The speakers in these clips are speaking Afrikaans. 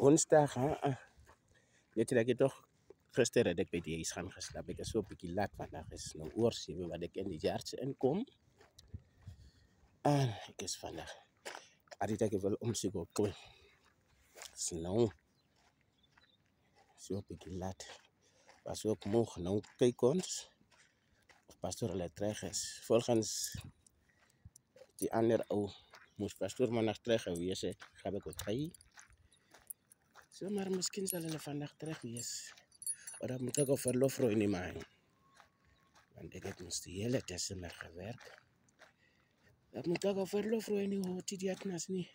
Woensdag, weet jy dat ek toch gister het ek by die huis gaan geslaap. Ek is so 'n bietjie laat vandag, is nou oor 7 wat ek in die yards inkom. En ek is vandag. Adit ek wil omsoek op toe. Is nou so 'n bietjie laat. Was ook moeg, nou kyk ons of pastoor hulle terug is. Volgens die ander ou moes pastoor maandag terug gewees het. Gaan ek ook by. So, maar miskien sal hulle vandag terug wees. Of dan moet ek op verlof rooi nie maar. Want ek het mos die hele Desember gewerk. Dat moet ek op verlof rooi nie, hoor die diaknas nie.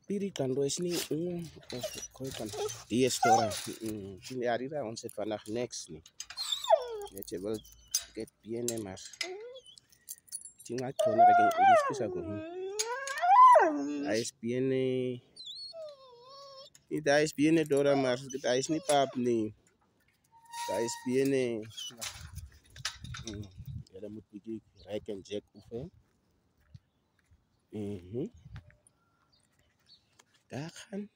Piri kan is nie, of gooi kan. Die is Tora. Sien ja, ons het vandag niks nie. Weet jy wel, ek het biene maar. Tinga kona dat ek diskus ako. Hij is biene. Daar is biene Dora, maar daar is niet pap nie. Daar is biene. Ja, dan moet ik rijk en jack oefenen. Daar gaan.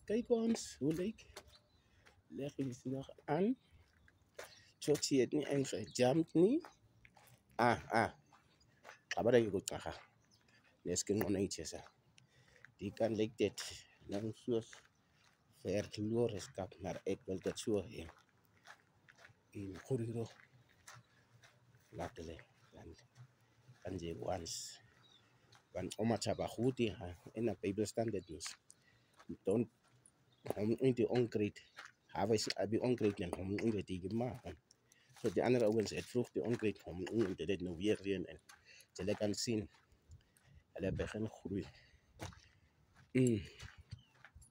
Kijk ons, hoe leuk. Leg je ze nog aan. Chotje het niet ingejamd nie. Kabar je goed gaan. Les kan nog niet zeggen. Die kan lijkt dit. Nou soos verloren skap, maar ek wil dit so hê. In corridor. Laat hulle kan jy once. Want oma chaba goed in 'n Bybel staan dit mos. Don't hom in die onkruid. Have is abi onkruid en hom in die gemaak. So die ander ouens het vroeg die onkruid hom in dit nou weer reën en jy kan sien hulle begin groei.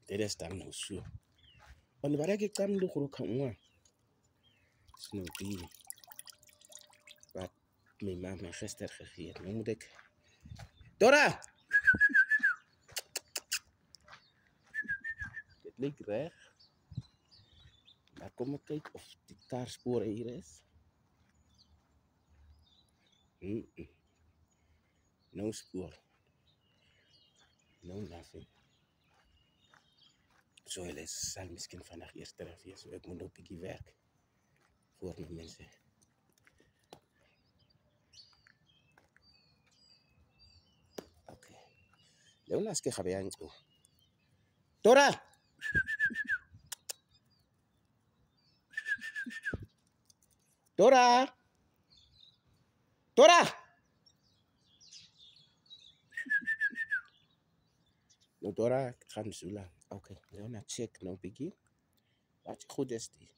Dit is dan nou so. Want waar ek kan doen groot kan is nou die wat my mama gister gegee het. Nou moet ek Dora! Dit lyk reg. Maar kom ek kyk of die kaarspore hier is. No spoor. No nothing. So hulle sal miskien vandag eers terug wees. So ek moet nog 'n bietjie werk voor my mense. Okay. Leona ske gabe yang tso. Dora! Dora! Dora! Nou Dora, ek gaan so lank. Okay, Leona check nou bietjie. Wat goed is die.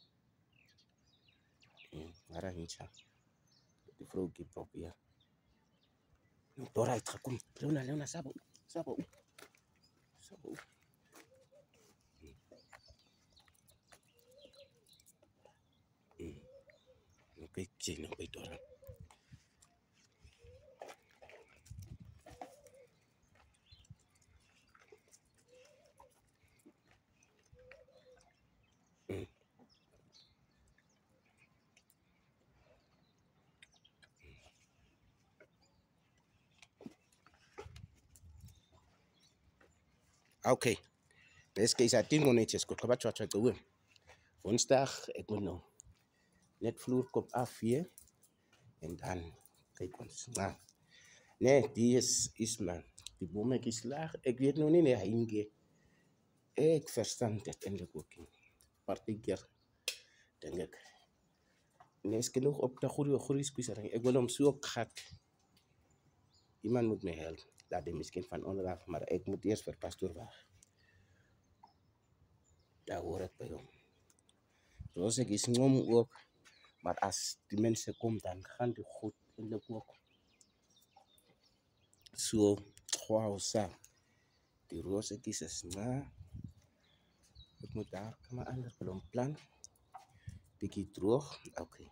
Maar hincha. Die vroutjie probeer. Nou Dora het gekom. Leona, sabo. Okay, kyk nou by Dora. Okay. Dis keer is 10 minuutjies kort wat gou. Woensdag ek moet nou net vloerkop afvee en dan kyk ons. Maar nee, die is man. Die bommetjies laag. Ek weet nog nie hy inge. Ek verstaan dit eintlik ook nie. Partykeer dink ek. Nee, is genoeg op die goeie squeezering. Ek wil hom so gat. Iemand moet my help. Dat die miskien van onderaf, maar ek moet eers vir pastoor wag. Daar hoor ek by hom. Soos ek is ngom ook, maar as die mense kom dan gaan die goed eintlik ook. So, wow, sa. Die rosetjies is na. Ek moet daar kom anders vir hom plan. Bietjie droog. Okay.